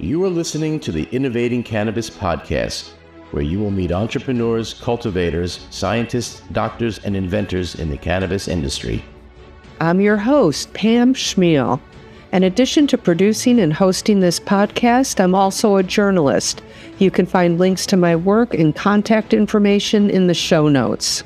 You are listening to the Innovating Cannabis Podcast, where you will meet entrepreneurs, cultivators, scientists, doctors, and inventors in the cannabis industry. I'm your host, Pam Schmiel. In addition to producing and hosting this podcast, I'm also a journalist. You can find links to my work and contact information in the show notes.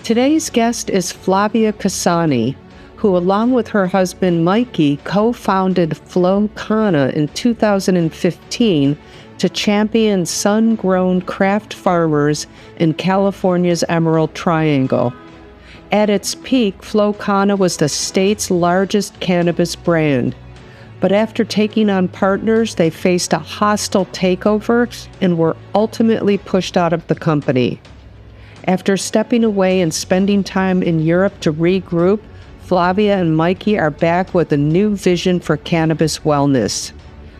Today's guest is Flavia Cassani, who, along with her husband Mikey, co-founded Flow Kana in 2015 to champion sun-grown craft farmers in California's Emerald Triangle. At its peak, Flow Kana was the state's largest cannabis brand. But after taking on partners, they faced a hostile takeover and were ultimately pushed out of the company. After stepping away and spending time in Europe to regroup, Flavia and Mikey are back with a new vision for cannabis wellness.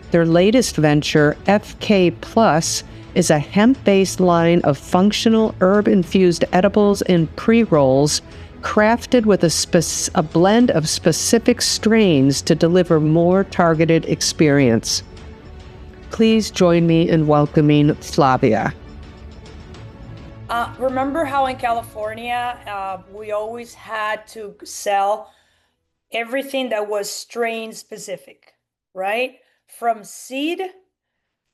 Their latest venture, FK Plus, is a hemp-based line of functional herb-infused edibles and pre-rolls crafted with a blend of specific strains to deliver more targeted experience. Please join me in welcoming Flavia. Remember how in California, we always had to sell everything that was strain specific, right? From seed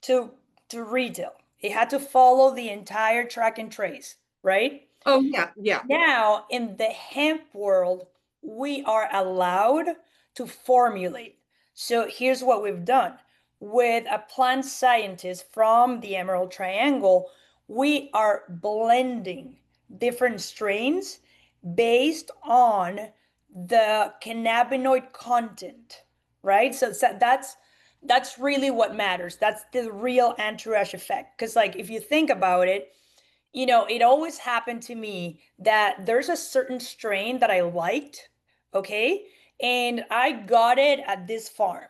to retail. It had to follow the entire track and trace, right? Oh, yeah. Now, in the hemp world, we are allowed to formulate. So here's what we've done. With a plant scientist from the Emerald Triangle, we are blending different strains based on the cannabinoid content, right? So that's really what matters. That's the real entourage effect. Because like, if you think about it, you know, it always happened to me that there's a certain strain that I liked, okay? And I got it at this farm.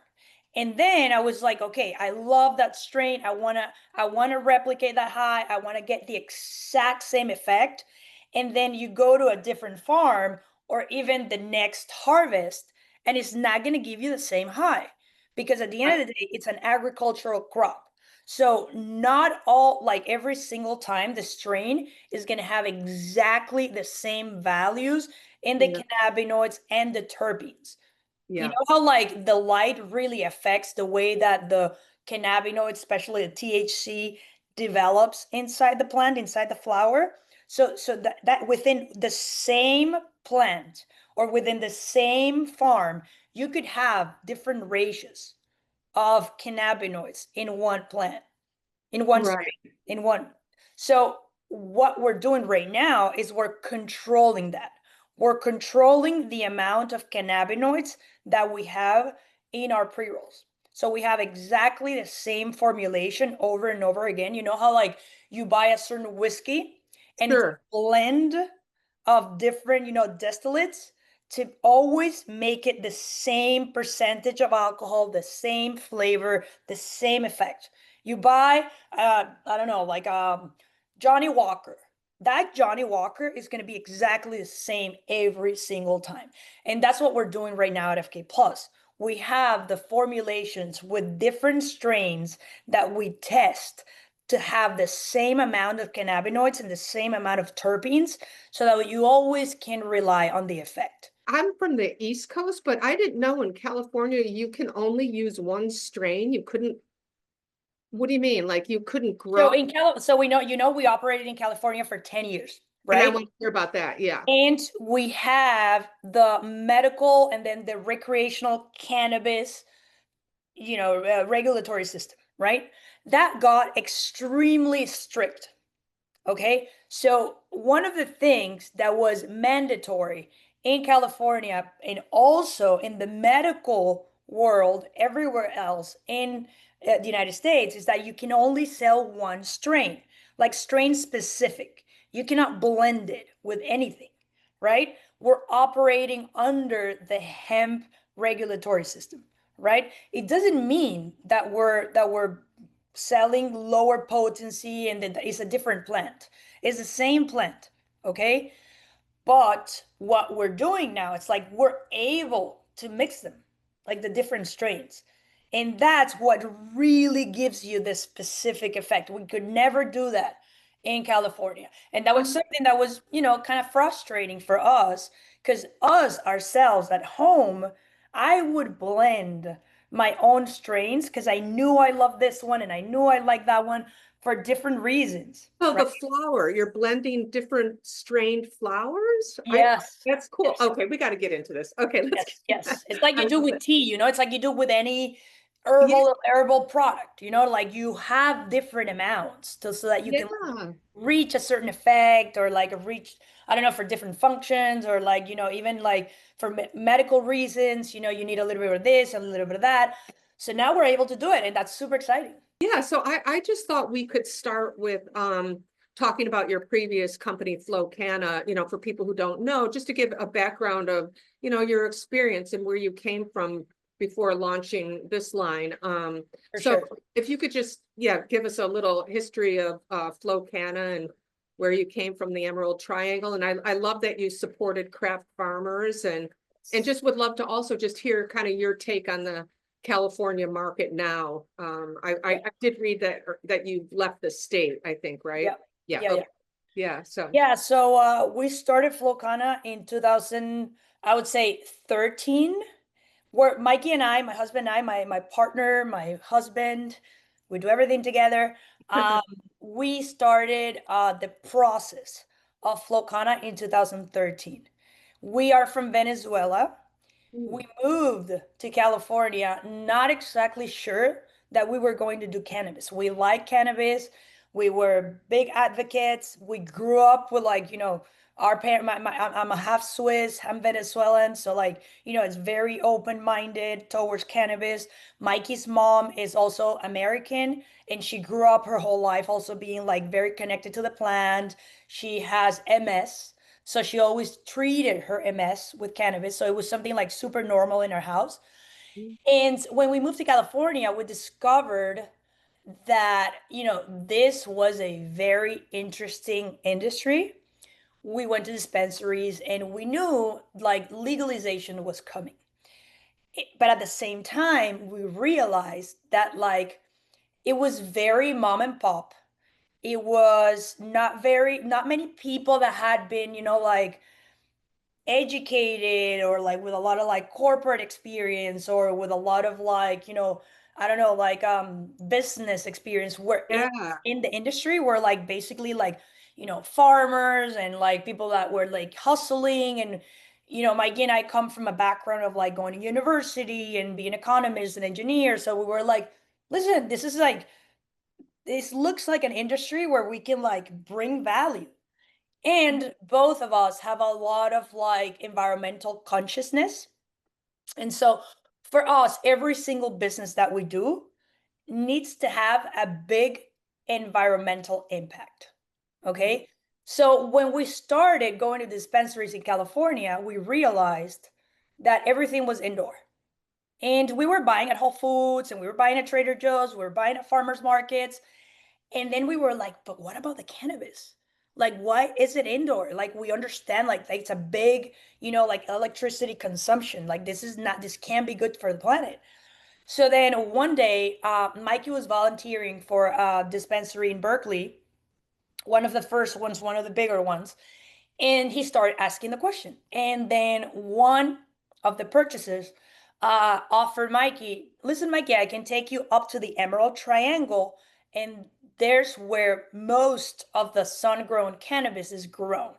And then I was like, okay, I love that strain. I wanna replicate that high. I wanna get the exact same effect. And then you go to a different farm or even the next harvest, and it's not gonna give you the same high. Because at the end of the day, it's an agricultural crop. So not all, like every single time, the strain is gonna have exactly the same values in the cannabinoids and the terpenes. Yeah. You know how like the light really affects the way that the cannabinoids, especially the THC, develops inside the plant, inside the flower. So that within the same plant or within the same farm, you could have different ratios of cannabinoids in one plant, in one strain, in one. So what we're doing right now is we're controlling that. We're controlling the amount of cannabinoids that we have in our pre-rolls. So we have exactly the same formulation over and over again. You know how like you buy a certain whiskey and it's a blend of different, distillates to always make it the same percentage of alcohol, the same flavor, the same effect. You buy, I don't know, like Johnny Walker. That Johnny Walker is going to be exactly the same every single time. And that's what we're doing right now at FK Plus. We have the formulations with different strains that we test to have the same amount of cannabinoids and the same amount of terpenes so that you always can rely on the effect. I'm from the East Coast, but I didn't know in California you can only use one strain. You couldn't. What do you mean? Like you couldn't grow? So we know, we operated in California for 10 years, right? And I want to hear about that. Yeah. And we have the medical and then the recreational cannabis, regulatory system, right? That got extremely strict. Okay. So one of the things that was mandatory in California and also in the medical world everywhere else in the United States is that you can only sell one strain, like strain specific. You cannot blend it with anything, right? We're operating under the hemp regulatory system, right? It doesn't mean that we're selling lower potency and that it's a different plant. It's the same plant, okay? But what we're doing now, it's like we're able to mix them, like the different strains. And that's what really gives you the specific effect. We could never do that in California. And that was something that was, kind of frustrating for us because us ourselves at home, I would blend my own strains because I knew I loved this one and I knew I liked that one for different reasons, Oh, right? the flower, you're blending different strained flowers? Yes. That's cool. Yes. Okay, we got to get into this. Okay, let's Yes, yes. It's like I you do love with it. tea, it's like you do with any Yeah, herbal product, like you have different amounts so that you can yeah. reach a certain effect or like reach, I don't know, for different functions or like, even like for medical reasons, you need a little bit of this, a little bit of that. So now we're able to do it and that's super exciting. Yeah, so I just thought we could start with talking about your previous company, Flow Kana, for people who don't know, just to give a background of, your experience and where you came from before launching this line. For So sure. if you could just, yeah, give us a little history of Flow Kana and where you came from the Emerald Triangle. And I love that you supported craft farmers and just would love to also just hear kind of your take on the California market now. I did read that you left the state, I think, right? Yeah. Yeah. Yeah. Yeah. Okay. Yeah. So Yeah. So we started Flow Kana in 2000, I would say 13. Where Mikey and I, my husband and I, my partner, my husband, we do everything together. Um, we started the process of Flow Kana in 2013. We are from Venezuela. mm, We moved to California, not exactly sure that we were going to do cannabis. We like cannabis. We were big advocates. We grew up with like, our parent, I'm a half Swiss, I'm Venezuelan. So like, it's very open-minded towards cannabis. Mikey's mom is also American and she grew up her whole life also being like very connected to the plant. She has MS. So she always treated her MS with cannabis. So it was something like super normal in our house. mm, And when we moved to California, we discovered that, this was a very interesting industry. We went to dispensaries and we knew like legalization was coming. But at the same time, we realized that like it was very mom and pop. It was not many people that had been, like educated or like with a lot of like corporate experience or with a lot of like I don't know like business experience were yeah. in the industry were like basically like farmers and like people that were like hustling and Mikey and I come from a background of like going to university and being economists and engineers, so we were like, listen, this looks like an industry where we can like bring value, and both of us have a lot of like environmental consciousness. And so for us, every single business that we do needs to have a big environmental impact. Okay. So when we started going to dispensaries in California, we realized that everything was indoor. And we were buying at Whole Foods and we were buying at Trader Joe's, we were buying at farmers markets. And then we were like, but what about the cannabis? Like, why is it indoor? Like, we understand, like, it's a big, like electricity consumption. Like, this can't be good for the planet. So then one day, Mikey was volunteering for a dispensary in Berkeley, one of the first ones, one of the bigger ones. And he started asking the question. And then one of the purchasers offered Mikey, listen, Mikey, I can take you up to the Emerald Triangle. And there's where most of the sun-grown cannabis is grown.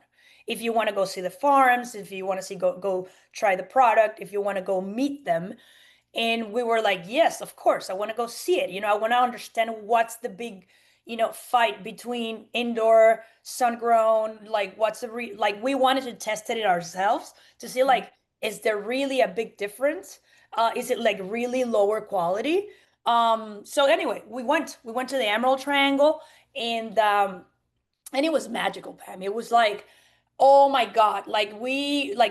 If you want to go see the farms, if you want to see go try the product, if you want to go meet them, and we were like, yes, of course, I want to go see it. I want to understand what's the big, fight between indoor, sun grown, like what's like we wanted to test it ourselves to see like, is there really a big difference? Is it like really lower quality? So anyway, we went to the Emerald Triangle and it was magical, Pam. It was like, oh my God, like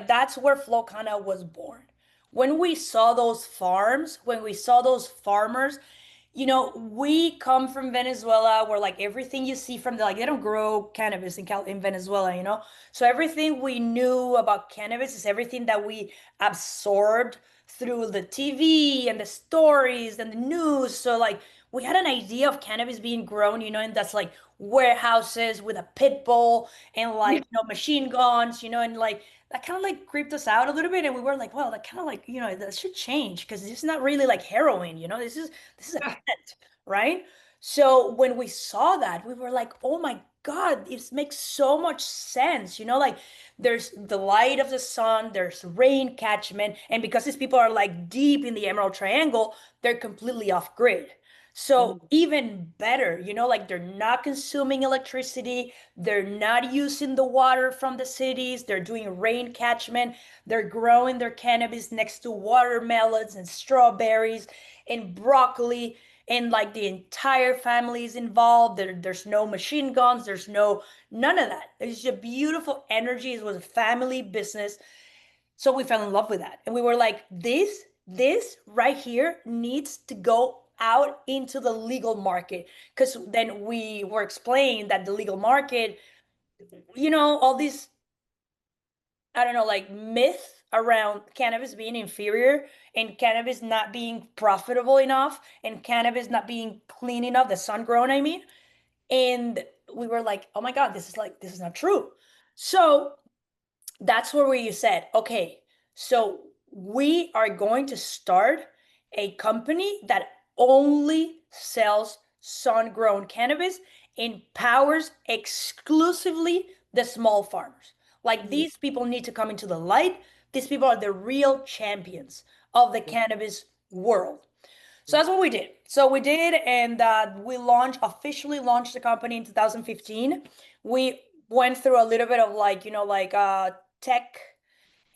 that's where Flow Kana was born. When we saw those farms, when we saw those farmers, we come from Venezuela where like everything you see from like they don't grow cannabis in Venezuela. So everything we knew about cannabis is everything that we absorbed through the TV and the stories and the news. So like we had an idea of cannabis being grown, and that's like warehouses with a pit bull and like machine guns, and like that kind of like creeped us out a little bit. And we were like, well, that kind of like, that should change because this is not really like heroin, this is a plant, right? So when we saw that, we were like, oh my God, it makes so much sense. Like there's the light of the sun, there's rain catchment, and because these people are like deep in the Emerald Triangle, they're completely off grid. So even better, like they're not consuming electricity, they're not using the water from the cities, they're doing rain catchment, they're growing their cannabis next to watermelons and strawberries and broccoli, and like the entire family is involved. There's no machine guns, there's none of that. It's just beautiful energy. It was a family business. So we fell in love with that. And we were like, this right here needs to go out into the legal market. Because then we were explained that the legal market, all these, I don't know, like myth around cannabis being inferior and cannabis not being profitable enough and cannabis not being clean enough, the sun grown, I mean. And we were like, oh my God, this is not true. So that's where we said, okay, so we are going to start a company that only sells sun-grown cannabis and powers exclusively the small farmers. Like these people need to come into the light. These people are the real champions of the cannabis world. So that's what we did. So we did, and we officially launched the company in 2015. We went through a little bit of like, tech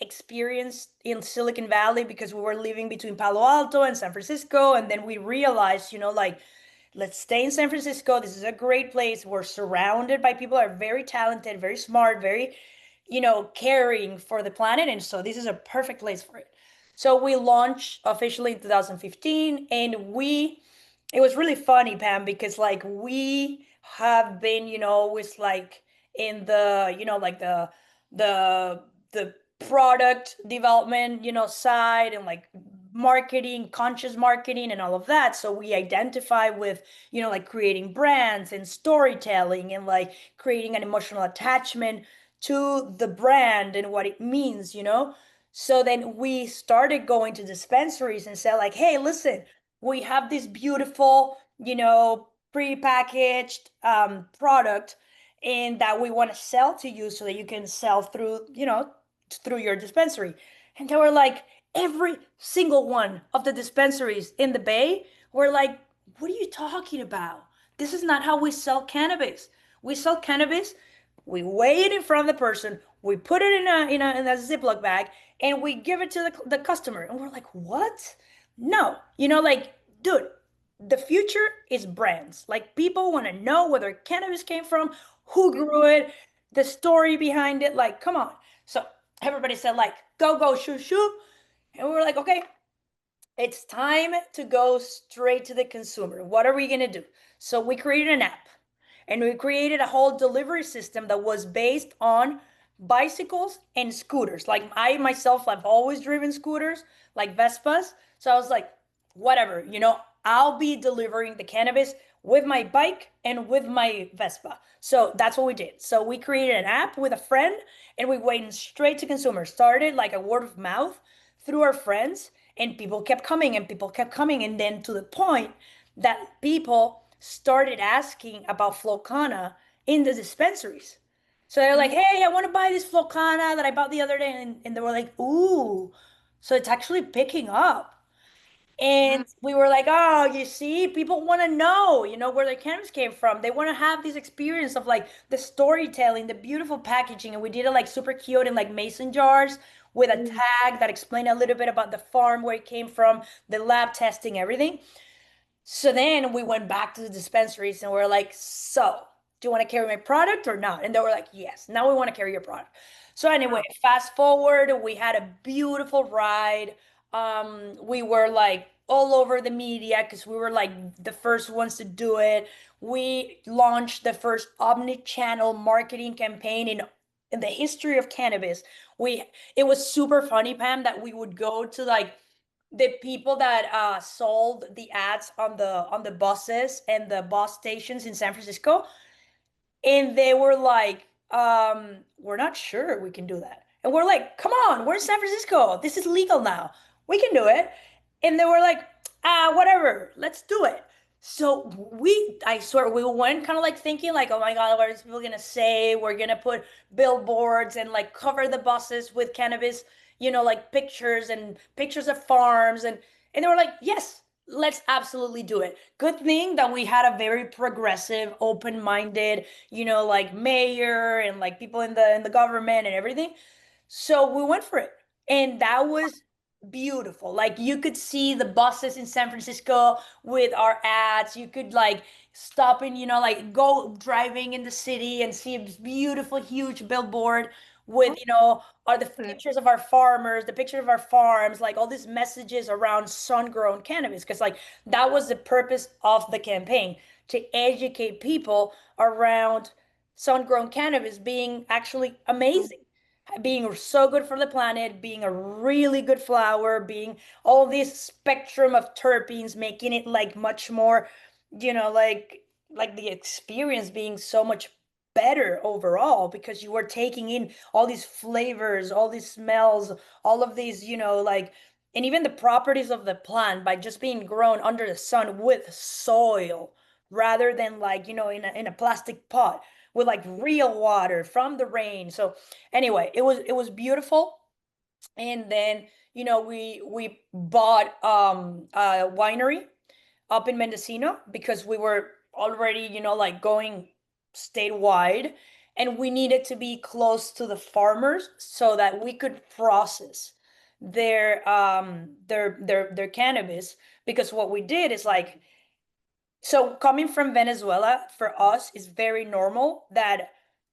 experience in Silicon Valley because we were living between Palo Alto and San Francisco. And then we realized, like, let's stay in San Francisco. This is a great place. We're surrounded by people that are very talented, very smart, very, caring for the planet. And so this is a perfect place for it. So we launched officially in 2015, and it was really funny, Pam, because like we have been, always like in the, like the product development, side, and like marketing, conscious marketing and all of that. So we identify with, like creating brands and storytelling and like creating an emotional attachment to the brand and what it means. So then we started going to dispensaries and said like, hey, listen, we have this beautiful, pre-packaged product and that we want to sell to you so that you can sell through, through your dispensary. And they were like, every single one of the dispensaries in the Bay were like, what are you talking about? This is not how we sell cannabis. We sell cannabis, we weigh it in front of the person, we put it in a Ziploc bag, and we give it to the customer. And we're like, what? No, like, dude, the future is brands. Like people want to know where their cannabis came from, who grew it, the story behind it. Like, come on. So everybody said like, go, go, shoot, shoot. And we were like, okay, it's time to go straight to the consumer. What are we going to do? So we created an app and we created a whole delivery system that was based on bicycles and scooters. Like I myself, I've always driven scooters, like Vespas. So I was like, whatever, I'll be delivering the cannabis with my bike and with my Vespa. So that's what we did. So we created an app with a friend and we went straight to consumers. Started like a word of mouth through our friends, and people kept coming and people kept coming. And then to the point that people started asking about Flow Kana in the dispensaries. So they're like, hey, I want to buy this Flow Kana that I bought the other day. And they were like, ooh, so it's actually picking up. And we were like, oh, you see, people want to know, where their cannabis came from. They want to have this experience of like the storytelling, the beautiful packaging. And we did it like super cute in like mason jars with a tag that explained a little bit about the farm, where it came from, the lab testing, everything. So then we went back to the dispensaries and we're like, so do you want to carry my product or not? And they were like, yes, now we want to carry your product. So anyway, fast forward, we had a beautiful ride. We were like all over the media because we were like the first ones to do it. We launched the first omni-channel marketing campaign in the history of cannabis. It was super funny, Pam, that we would go to like the people that sold the ads on the buses and the bus stations in San Francisco, and they were like, we're not sure we can do that. And we're like, come on, we're in San Francisco. This is legal now. We can do it. And they were like, whatever, let's do it. So I swear, we went kind of like thinking like, oh my God, what is people gonna say? We're gonna put billboards and like cover the buses with cannabis, like pictures and pictures of farms. And they were like, yes, let's absolutely do it. Good thing that we had a very progressive, open-minded, like mayor and like people in the government and everything. So we went for it. And that was beautiful. Like you could see the buses in San Francisco with our ads. You could like stop and, like go driving in the city and see a beautiful, huge billboard with, are the pictures of our farmers, the picture of our farms, like all these messages around sun-grown cannabis. Because like that was the purpose of the campaign, to educate people around sun-grown cannabis being actually amazing, being so good for the planet, being a really good flower, being all this spectrum of terpenes, making it like much more, like the experience being so much better overall, because you were taking in all these flavors, all these smells, all of these, like, and even the properties of the plant by just being grown under the sun with soil rather than like, in a plastic pot with like real water from the rain. So anyway, it was beautiful. And then, we bought a winery up in Mendocino because we were already, like going statewide, and we needed to be close to the farmers so that we could process their cannabis. Because what we did is like, so coming from Venezuela, for us, is very normal that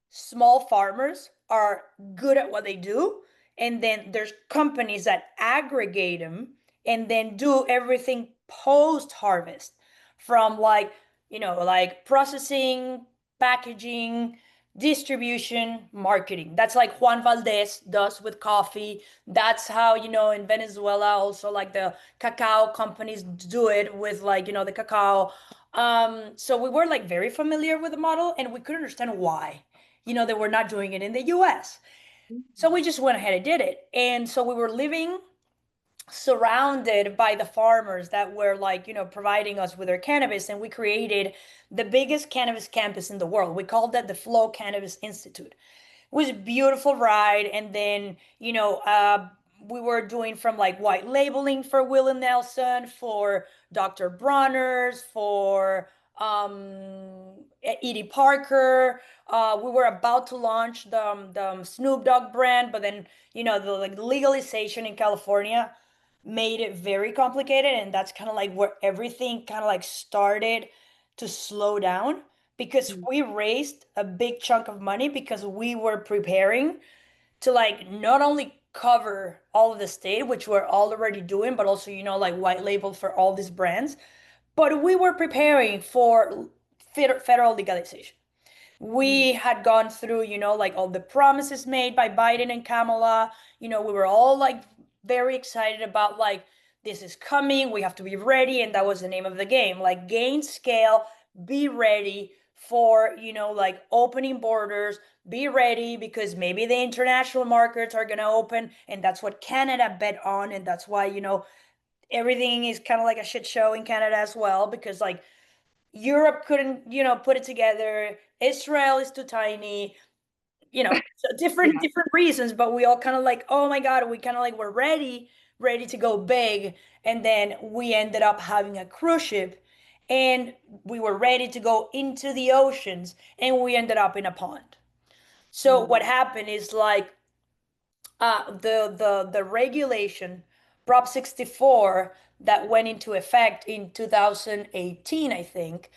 small farmers are good at what they do. And then there's companies that aggregate them and then do everything post harvest, from like, like processing, packaging, distribution, marketing. That's like Juan Valdez does with coffee. That's how, in Venezuela, also like the cacao companies do it with like, the cacao. So we were like very familiar with the model, and we couldn't understand why, they were not doing it in the US. So we just went ahead and did it. And so we were living surrounded by the farmers that were like, providing us with their cannabis. And we created the biggest cannabis campus in the world. We called that the Flow Cannabis Institute. Was a beautiful ride. And then, we were doing from like white labeling for Will and Nelson, for Dr. Bronner's, for Edie Parker. We were about to launch the Snoop Dogg brand, but then, the like legalization in California made it very complicated. And that's kind of like where everything kind of like started to slow down, because we raised a big chunk of money because we were preparing to like not only cover all of the state, which we're already doing, but also, like white label for all these brands. But we were preparing for federal legalization. We had gone through, like all the promises made by Biden and Kamala. We were all like very excited about like, this is coming, we have to be ready. And that was the name of the game, like gain scale, be ready for, like opening borders, be ready because maybe the international markets are going to open. And that's what Canada bet on. And that's why, everything is kind of like a shit show in Canada as well, because like Europe couldn't, put it together. Israel is too tiny, so different reasons, but we all kind of like, oh my God, we kind of like were ready to go big. And then we ended up having a cruise ship, and we were ready to go into the oceans, and we ended up in a pond. So what happened is like, the regulation, Prop 64, that went into effect in 2018, I think,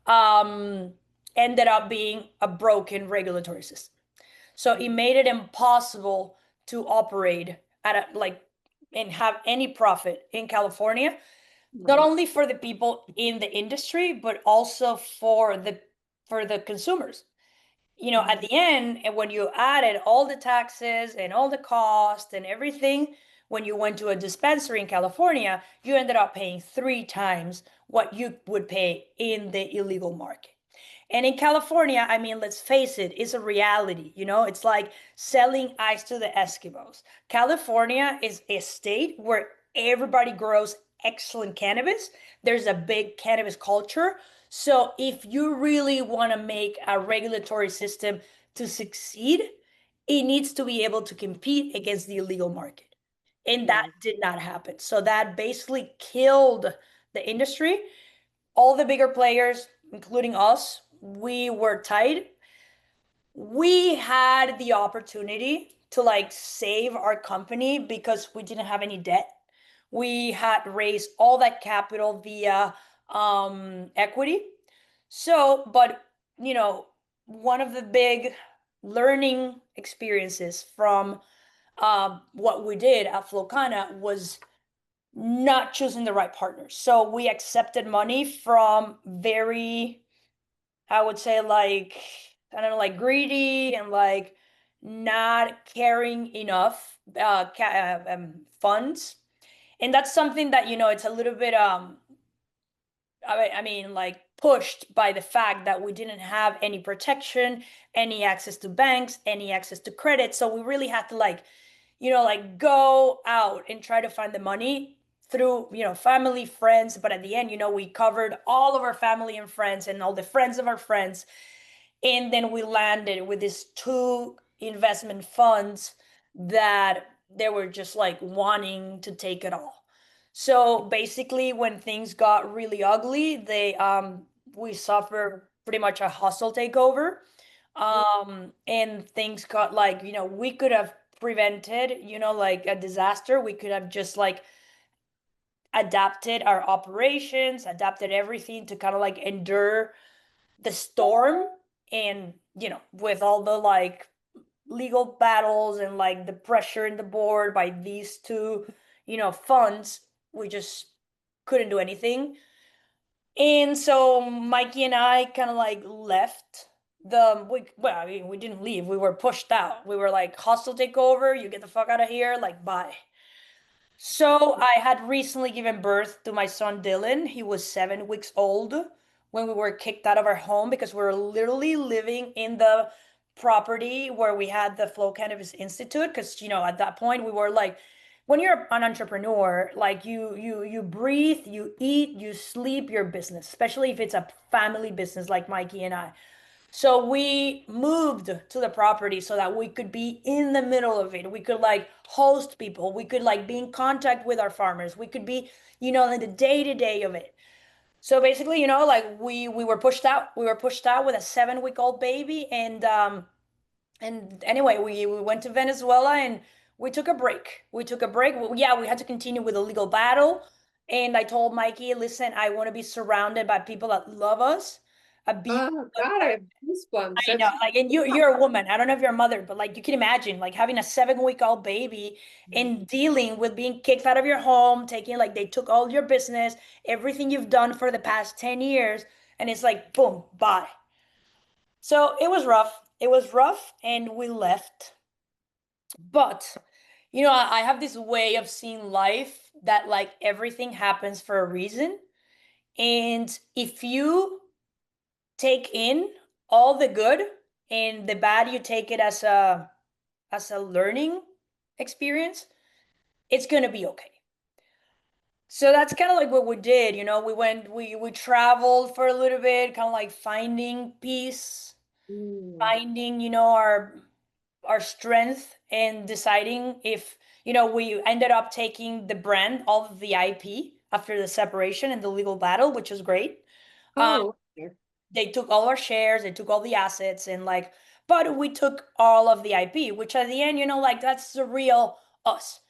um, ended up being a broken regulatory system. So it made it impossible to operate at a like and have any profit in California, not only for the people in the industry, but also for the consumers. At the end, and when you added all the taxes and all the cost and everything, when you went to a dispensary in California, you ended up paying 3 times what you would pay in the illegal market. And in California, I mean, let's face it, it's a reality. It's like selling ice to the Eskimos. California is a state where everybody grows excellent cannabis. There's a big cannabis culture. So if you really want to make a regulatory system to succeed, it needs to be able to compete against the illegal market. And that did not happen. So that basically killed the industry. All the bigger players, including us, we were tight. We had the opportunity to like save our company because we didn't have any debt. We had raised all that capital via equity. So, but one of the big learning experiences from what we did at Flow Kana was not choosing the right partners. So we accepted money from very, I would say, like, I don't know, like greedy and like not caring enough funds. And that's something that, it's a little bit, I mean, like pushed by the fact that we didn't have any protection, any access to banks, any access to credit. So we really had to like, like go out and try to find the money through, family, friends. But at the end, we covered all of our family and friends and all the friends of our friends. And then we landed with these 2 investment funds that they were just like wanting to take it all. So basically, when things got really ugly, we suffered pretty much a hostile takeover. And things got like, we could have prevented, like a disaster. We could have just like adapted our operations, adapted everything to kind of like endure the storm. And, with all the like legal battles and like the pressure in the board by these 2, funds, we just couldn't do anything. And so Mikey and I kind of like left well, I mean, we didn't leave. We were pushed out. We were like, hostile takeover, you get the fuck out of here, like, bye. So I had recently given birth to my son Dylan. He was 7 weeks old when we were kicked out of our home because we were literally living in the property where we had the Flow Cannabis Institute. Because at that point we were like, when you're an entrepreneur, like you breathe, you eat, you sleep your business, especially if it's a family business like Mikey and I. So we moved to the property so that we could be in the middle of it. We could like host people. We could like be in contact with our farmers. We could be, in the day-to-day of it. So basically, like we were pushed out. We were pushed out with a 7-week-old baby. And anyway, we went to Venezuela and we took a break. We took a break. Yeah, we had to continue with the legal battle. And I told Mikey, listen, I want to be surrounded by people that love us. Oh God, I have goosebumps. I know, like, and you're a woman. I don't know if you're a mother, but like you can imagine like having a 7-week-old baby and dealing with being kicked out of your home, taking like they took all your business, everything you've done for the past 10 years, and it's like boom, bye. So it was rough. It was rough, and we left. But I have this way of seeing life that like everything happens for a reason. And if you take in all the good and the bad, you take it as a learning experience, it's going to be okay. So that's kind of like what we did. We traveled for a little bit, kind of like finding peace, finding, our strength, and deciding if, we ended up taking the brand, all of the IP after the separation and the legal battle, which was great. Oh, okay. They took all our shares, they took all the assets, and like, but we took all of the IP, which at the end, like that's the real us.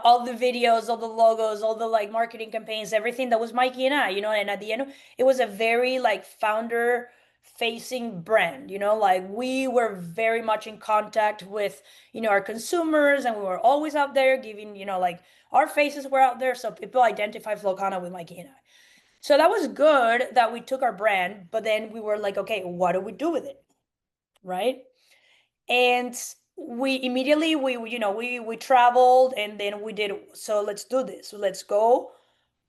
All the videos, all the logos, all the like marketing campaigns, everything that was Mikey and I, and at the end, it was a very like founder facing brand, like we were very much in contact with, our consumers, and we were always out there giving, like our faces were out there. So people identify Flow Kana with Mikey and I. So that was good that we took our brand, but then we were like, okay, what do we do with it? Right? And we immediately we traveled, and then we did, so let's do this. So let's go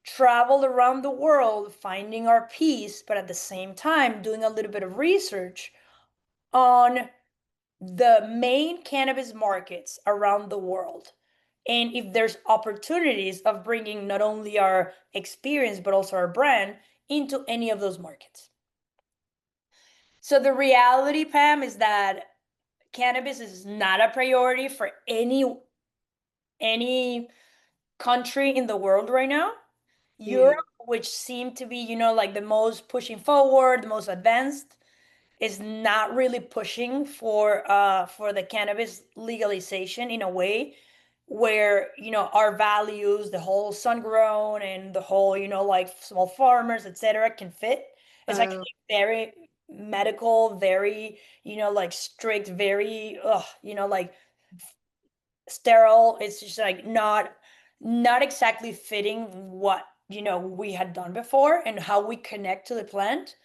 travel around the world finding our peace, but at the same time doing a little bit of research on the main cannabis markets around the world, and if there's opportunities of bringing not only our experience but also our brand into any of those markets. So the reality, Pam, is that cannabis is not a priority for any country in the world right now. Europe, which seemed to be, like the most pushing forward, the most advanced, is not really pushing for the cannabis legalization in a way where, our values, the whole sun grown and the whole, like small farmers, etc., can fit. It's actually very medical, very, like strict, very like sterile. It's just like not exactly fitting what we had done before and how we connect to the plant.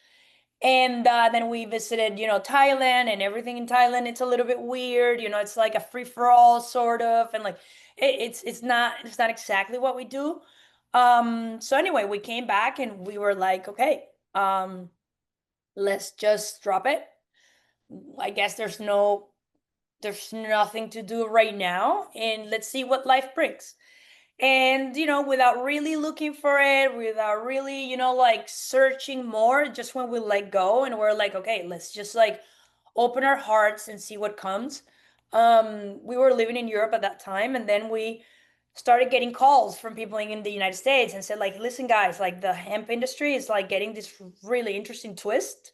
And then we visited, Thailand, and everything in Thailand, it's a little bit weird. It's like a free for all sort of, and like it's not exactly what we do. So anyway, we came back and we were like, okay, let's just drop it. I guess there's nothing to do right now, and let's see what life brings. And without really looking for it, without really like searching more, just when we let go and we're like, okay, let's just like open our hearts and see what comes. We were living in Europe at that time, and then we started getting calls from people in the United States and said like, listen guys, like the hemp industry is like getting this really interesting twist,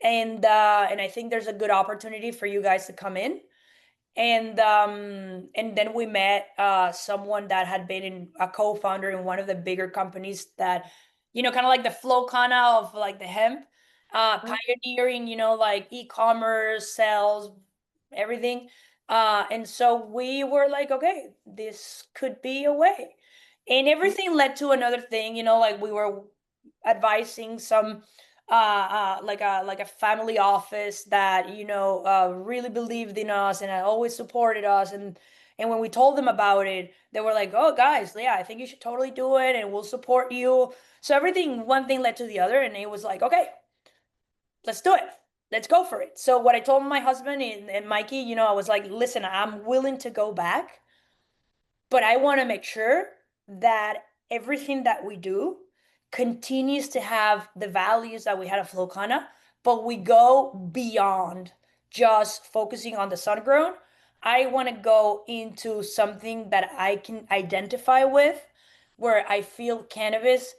and I think there's a good opportunity for you guys to come in. And then we met someone that had been a co-founder in one of the bigger companies that, kind of like the Flow Kana of like the hemp, pioneering, like e-commerce, sales, everything. And so we were like, okay, this could be a way. And everything led to another thing, like we were advising some like a family office that really believed in us and had always supported us, and when we told them about it, they were like, oh guys, yeah, I think you should totally do it and we'll support you. So everything, one thing led to the other, and it was like, okay, let's do it, let's go for it. So what I told my husband and Mikey, I was like, listen, I'm willing to go back, but I want to make sure that everything that we do continues to have the values that we had at Flow Kana, but we go beyond just focusing on the sun grown. I want to go into something that I can identify with, where I feel cannabis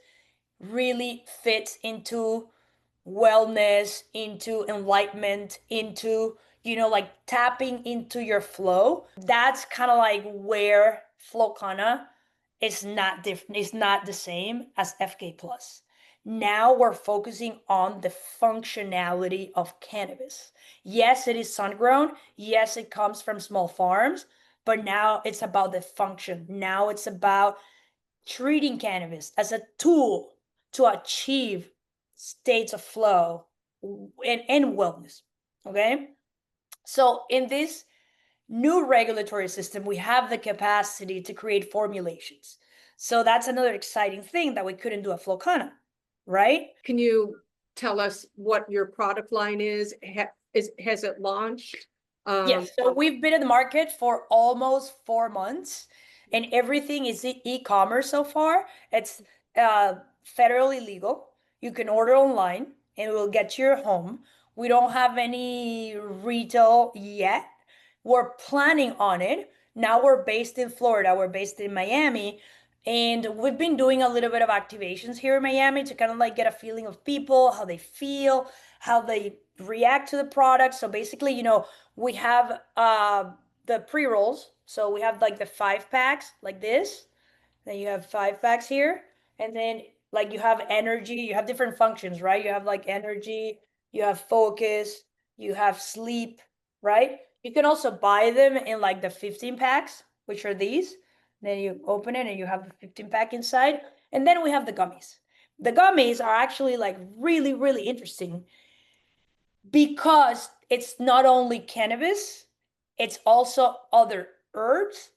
really fits into wellness, into enlightenment, into, like tapping into your flow. That's kind of like where Flow Kana is not different, it's not the same as FK Plus. Now we're focusing on the functionality of cannabis. Yes, it is sun grown. Yes, it comes from small farms, but now it's about the function. Now it's about treating cannabis as a tool to achieve states of flow and wellness. Okay. So in this new regulatory system, we have the capacity to create formulations. So that's another exciting thing that we couldn't do at Flow Kana, right? Can you tell us what your product line is? Has it launched? Yes, so we've been in the market for almost 4 months, and everything is e-commerce so far. It's federally legal. You can order online and it will get to your home. We don't have any retail yet. We're planning on it. Now we're based in Florida, we're based in Miami, and we've been doing a little bit of activations here in Miami to kind of like get a feeling of people, how they feel, how they react to the product. So basically, we have the pre-rolls. So we have like the 5 packs like this. Then you have 5 packs here. And then like you have energy, you have different functions, right? You have like energy, you have focus, you have sleep, right? You can also buy them in like the 15 packs, which are these. Then you open it and you have the 15 pack inside. And then we have the gummies. The gummies are actually like really, really interesting because it's not only cannabis it's also other herbs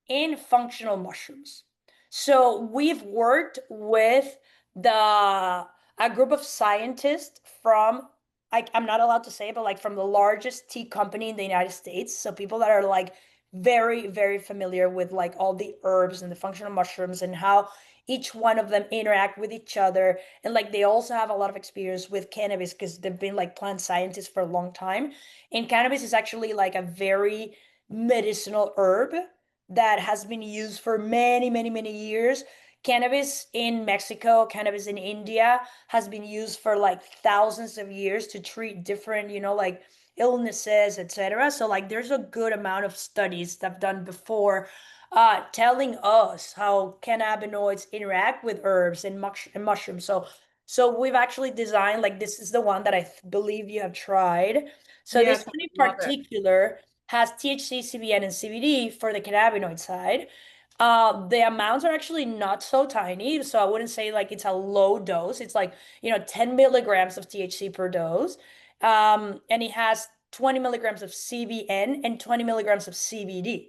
and functional mushrooms. So we've worked with a group of scientists from, I'm not allowed to say, but like from the largest tea company in the United States. So people that are like very, very familiar with like all the herbs and the functional mushrooms and how each one of them interact with each other. And like they also have a lot of experience with cannabis because they've been like plant scientists for a long time. And cannabis is actually like a very medicinal herb that has been used for many, many, many years. Cannabis in Mexico, cannabis in India has been used for like thousands of years to treat different, like illnesses, etc. So like there's a good amount of studies that I've done before telling us how cannabinoids interact with herbs and mushrooms. So we've actually designed, like this is the one that I believe you have tried. So Yes, this one in love it. particular has THC, CBN, and CBD for the cannabinoid side. The amounts are actually not so tiny, so I wouldn't say like it's a low dose. It's like 10 milligrams of THC per dose, and it has 20 milligrams of CBN and 20 milligrams of CBD.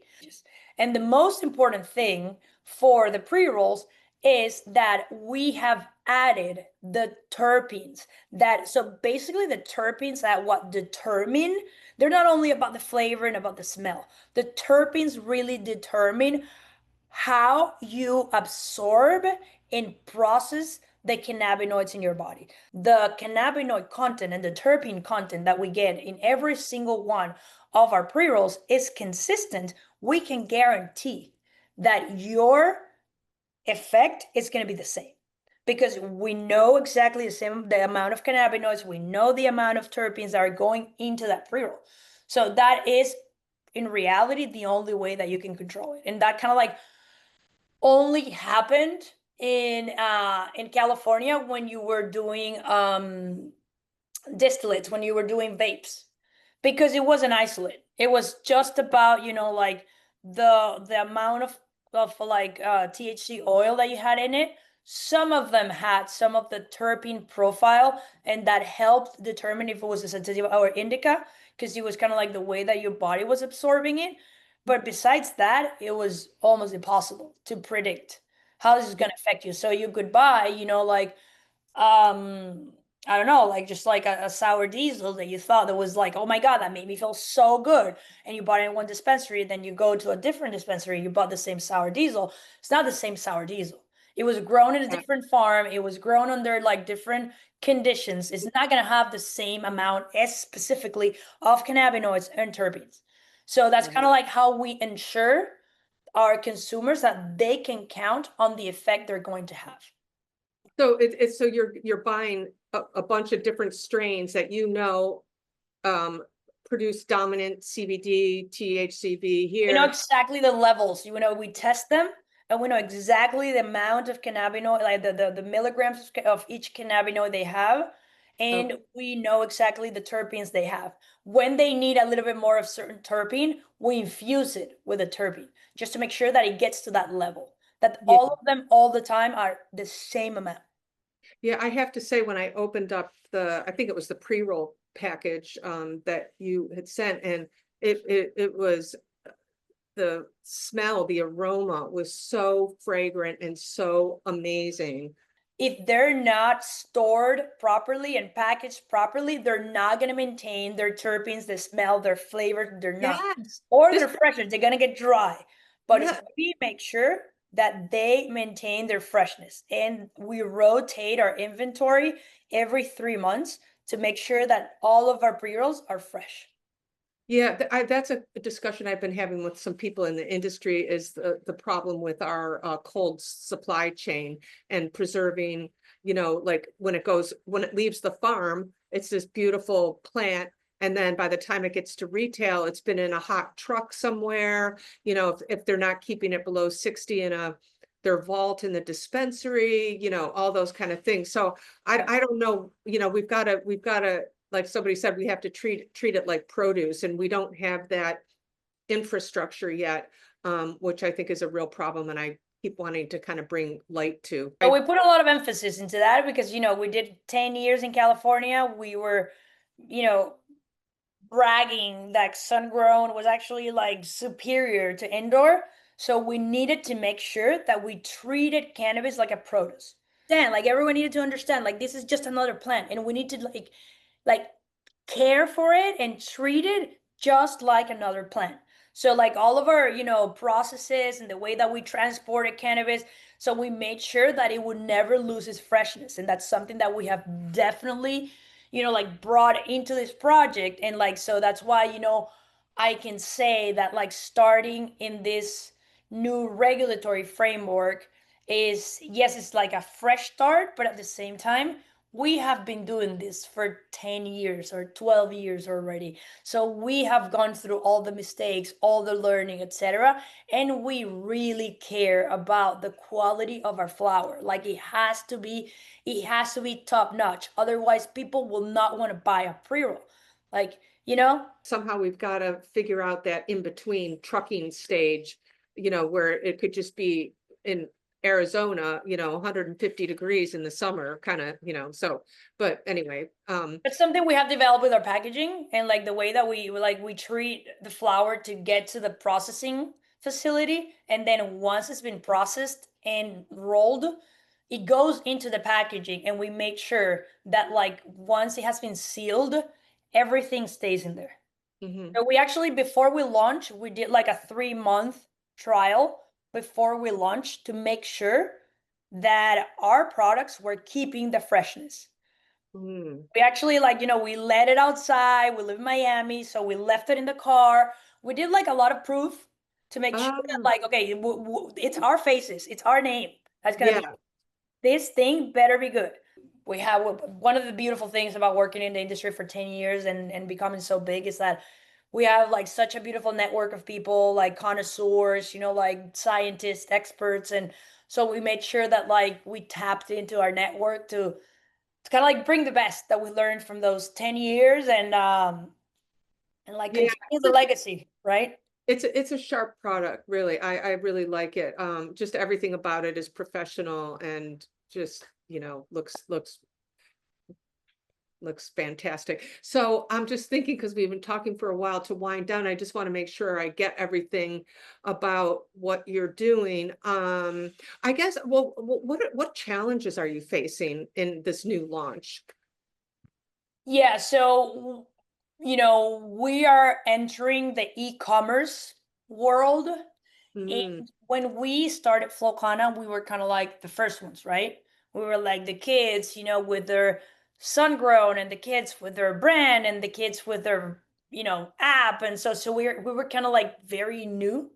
And the most important thing for the pre-rolls is that we have added the terpenes so basically the terpenes that what determine, they're not only about the flavor and about the smell. The terpenes really determine how you absorb and process the cannabinoids in your body. The cannabinoid content and the terpene content that we get in every single one of our pre-rolls is consistent. We can guarantee that your effect is going to be the same because we know exactly the amount of cannabinoids, we know the amount of terpenes that are going into that pre-roll. So that is in reality the only way that you can control it. And that kind of like only happened in California when you were doing distillates, when you were doing vapes, because it was an isolate. It was just about like the amount of like THC oil that you had in it. Some of them had some of the terpene profile, and that helped determine if it was a sativa or indica, because it was kind of like the way that your body was absorbing it. But besides that, it was almost impossible to predict how this is going to affect you. So you could buy, like, I don't know, like just like a sour diesel that you thought that was like, oh my God, that made me feel so good. And you bought it in one dispensary, then you go to a different dispensary, you bought the same sour diesel. It's not the same sour diesel. It was grown in a different farm. It was grown under like different conditions. It's not going to have the same amount as specifically of cannabinoids and terpenes. So that's kind of like how we ensure our consumers that they can count on the effect they're going to have. So it's so you're buying a bunch of different strains that produce dominant CBD, THCV here. We know exactly the levels. We test them and we know exactly the amount of cannabinoid, like the milligrams of each cannabinoid they have. And we know exactly the terpenes they have. When they need a little bit more of certain terpene, we infuse it with a terpene just to make sure that it gets to that level, that all of them all the time are the same amount. Yeah, I have to say, when I opened up I think it was the pre-roll package that you had sent, and it was the smell, the aroma was so fragrant and so amazing. If they're not stored properly and packaged properly, they're not going to maintain their terpenes, the smell, their flavor. They're not. Yes. Or their freshness. They're going to get dry. But Yeah. we make sure that they maintain their freshness. And we rotate our inventory every 3 months to make sure that all of our pre-rolls are fresh. Yeah, that's a discussion I've been having with some people in the industry, is the problem with our cold supply chain and preserving, like when it leaves the farm, it's this beautiful plant. And then by the time it gets to retail, it's been in a hot truck somewhere, if they're not keeping it below 60 in their vault in the dispensary, all those kind of things. So I don't know, we've got to, like somebody said, we have to treat it like produce, and we don't have that infrastructure yet, which I think is a real problem, and I keep wanting to kind of bring light to. So we put a lot of emphasis into that because, we did 10 years in California. We were, bragging that sun grown was actually like superior to indoor. So we needed to make sure that we treated cannabis like a produce. Then, like everyone needed to understand, like this is just another plant, and we need to like care for it and treat it just like another plant. So like all of our, processes and the way that we transported cannabis, so we made sure that it would never lose its freshness. And that's something that we have definitely, like brought into this project. And like, so that's why, I can say that like starting in this new regulatory framework is, yes, it's like a fresh start, but at the same time, we have been doing this for 10 years or 12 years already. So we have gone through all the mistakes, all the learning, etc. And we really care about the quality of our flower. Like it has to be top notch. Otherwise, people will not want to buy a pre-roll. Like, Somehow we've got to figure out that in between trucking stage, where it could just be in Arizona, 150 degrees in the summer, kind of, so, but anyway, it's something we have developed with our packaging and like the way that we treat the flower to get to the processing facility. And then once it's been processed and rolled, it goes into the packaging and we make sure that like once it has been sealed, everything stays in there. mhm. So we actually, before we launch, we did like a 3-month trial before we launched to make sure that our products were keeping the freshness. Mm. We actually we let it outside. We live in Miami, so we left it in the car. We did like a lot of proof to make sure that Oh, like, okay, it's our faces, it's our name. That's gonna be yeah, this thing better be good. We have one of the beautiful things about working in the industry for 10 years and becoming so big is that we have like such a beautiful network of people like connoisseurs, like scientists, experts. And so we made sure that like we tapped into our network to kind of like bring the best that we learned from those 10 years and like yeah. continue the legacy, right? It's a sharp product, really. I really like it. Just everything about it is professional and just, looks fantastic. So I'm just thinking, because we've been talking for a while, to wind down, I just want to make sure I get everything about what you're doing. I guess, well, what challenges are you facing in this new launch? Yeah, so we are entering the e-commerce world. Mm, And when we started Flow Kana, we were kind of like the first ones, right? We were like the kids, with their sun grown and the kids with their brand and the kids with their, app. And so we were kind of like very new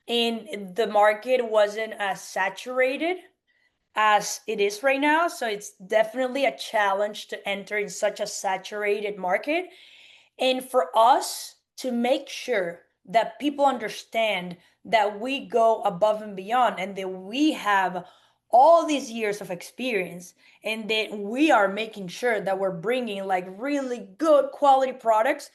and the market wasn't as saturated as it is right now. So it's definitely a challenge to enter in such a saturated market. And for us to make sure that people understand that we go above and beyond and that we have all these years of experience and that we are making sure that we're bringing like really good quality products,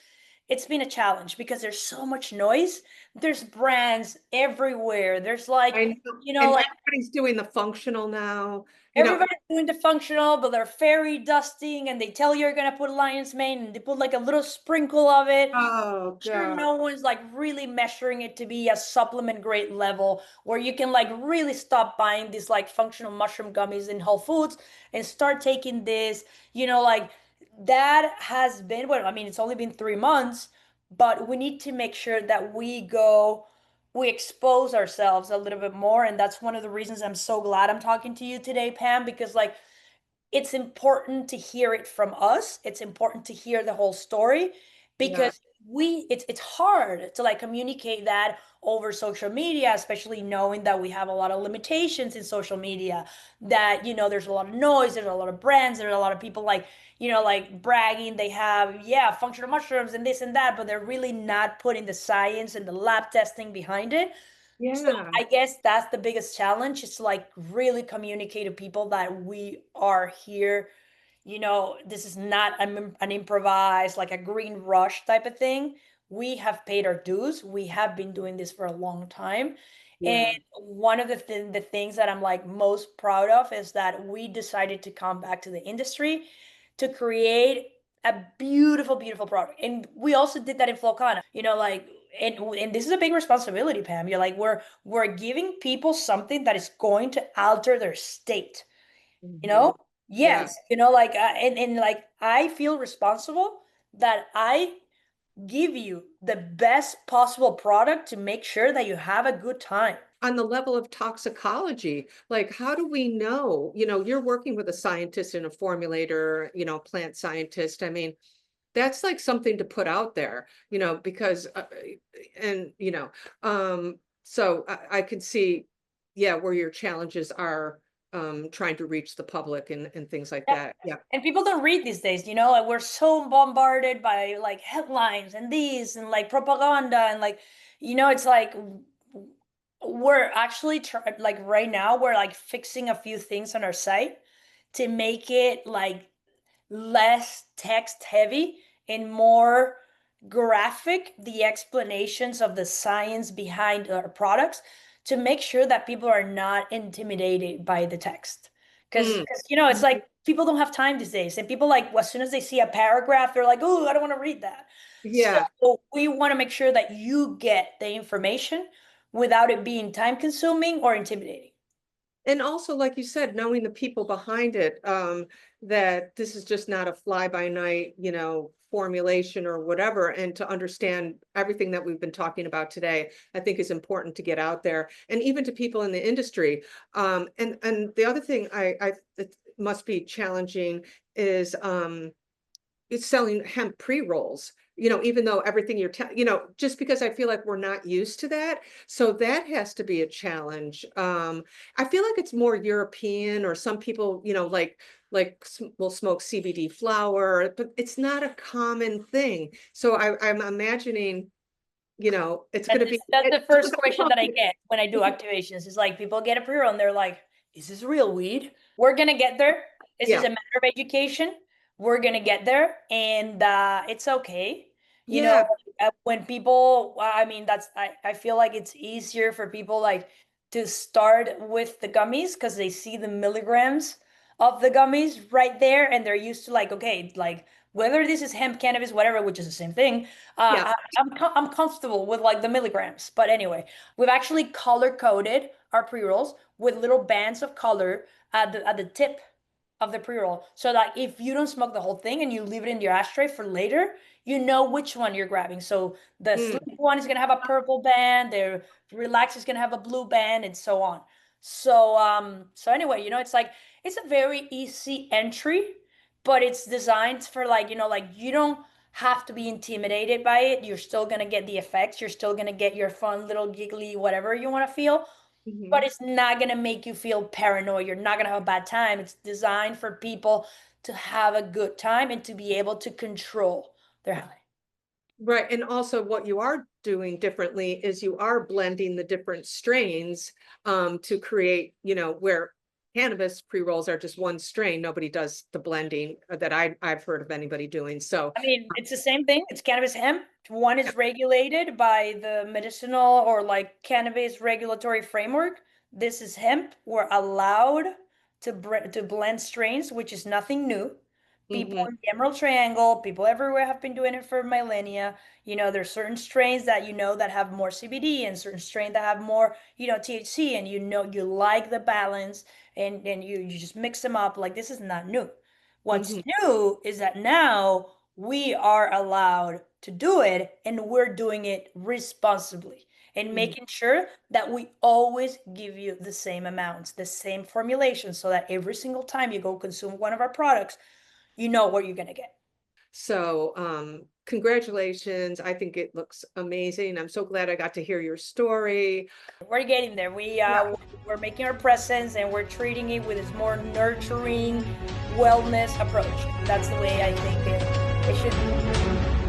it's been a challenge because there's so much noise. There's brands everywhere. There's like, I know, and like everybody's doing the functional now, everybody's doing the functional, but they're fairy dusting and they tell you're gonna put lion's mane and they put like a little sprinkle of it. oh Sure, God. no one's like really measuring it to be a supplement grade level where you can like really stop buying these like functional mushroom gummies in Whole Foods and start taking this, like that has been what I mean, it's only been 3 months, but we need to make sure that we expose ourselves a little bit more. And that's one of the reasons I'm so glad I'm talking to you today, Pam, because like it's important to hear it from us. It's important to hear the whole story Yeah, because it's hard to like communicate that over social media, especially knowing that we have a lot of limitations in social media, that there's a lot of noise, there's a lot of brands, there's a lot of people like like bragging they have, yeah, functional mushrooms and this and that, but they're really not putting the science and the lab testing behind it. So yeah, I guess that's the biggest challenge is to like really communicate to people that we are here. This is not an improvised, like a green rush type of thing. We have paid our dues. We have been doing this for a long time. And yeah. one of the things that I'm like most proud of is that we decided to come back to the industry to create a beautiful, beautiful product. And we also did that in Flow Kana, like, and this is a big responsibility, Pam. You're like, we're giving people something that is going to alter their state, you know? Yeah. Yes, like, and like, I feel responsible that I give you the best possible product to make sure that you have a good time. On the level of toxicology, like how do we know, you're working with a scientist and a formulator, plant scientist. I mean, that's like something to put out there, because, and, so I can see, yeah, where your challenges are, trying to reach the public and things like Yeah. that. Yeah. And people don't read these days, like we're so bombarded by like headlines and these and like propaganda and like, it's like we're actually like right now we're like fixing a few things on our site to make it like less text heavy and more graphic, the explanations of the science behind our products, to make sure that people are not intimidated by the text. Because it's like people don't have time these days, and people, like, as soon as they see a paragraph, they're like, oh, I don't want to read that. Yeah. So we want to make sure that you get the information without it being time consuming or intimidating. And also, like you said, knowing the people behind it, that this is just not a fly by night, formulation or whatever, and to understand everything that we've been talking about today, I think is important to get out there, and even to people in the industry. And the other thing it must be challenging is it's selling hemp pre-rolls, even though everything just because I feel like we're not used to that. So that has to be a challenge. I feel like it's more European, or some people, will smoke CBD flower, but it's not a common thing. So I'm imagining, it's going to be. That's the first question that I get when I do activations. Is like, people get a pre-roll and they're like, is this real weed? We're going to get there. This is a matter of education. We're going to get there, and it's okay. When people, I mean, I feel like it's easier for people like to start with the gummies because they see the milligrams of the gummies right there, and they're used to, like, okay, like, whether this is hemp, cannabis, whatever, which is the same thing. I'm comfortable with like the milligrams. But anyway, we've actually color coded our pre-rolls with little bands of color at the tip of the pre-roll. So like, if you don't smoke the whole thing and you leave it in your ashtray for later, you know which one you're grabbing. So the sleep one is gonna have a purple band, the relax is gonna have a blue band, and so on. So anyway, it's like, it's a very easy entry, but it's designed for, like, like, you don't have to be intimidated by it. You're still gonna get the effects. You're still gonna get your fun little giggly whatever you want to feel. But it's not going to make you feel paranoid. You're not going to have a bad time. It's designed for people to have a good time and to be able to control their high. Right. And also what you are doing differently is you are blending the different strains to create, where cannabis pre-rolls are just one strain. Nobody does the blending that I've heard of anybody doing. So, I mean, it's the same thing. It's cannabis hemp. One is regulated by the medicinal or like cannabis regulatory framework. This is hemp. We're allowed to blend strains, which is nothing new. People in the Emerald Triangle, people everywhere have been doing it for millennia. There's certain strains that that have more CBD, and certain strains that have more, THC, and you like the balance, and you just mix them up. Like, this is not new. What's new is that now we are allowed to do it, and we're doing it responsibly, and making sure that we always give you the same amounts, the same formulation, so that every single time you go consume one of our products, you know what you're going to get. So, congratulations. I think it looks amazing. I'm so glad I got to hear your story. We're getting there. We're making our presence, and we're treating it with this more nurturing wellness approach. That's the way I think it should be.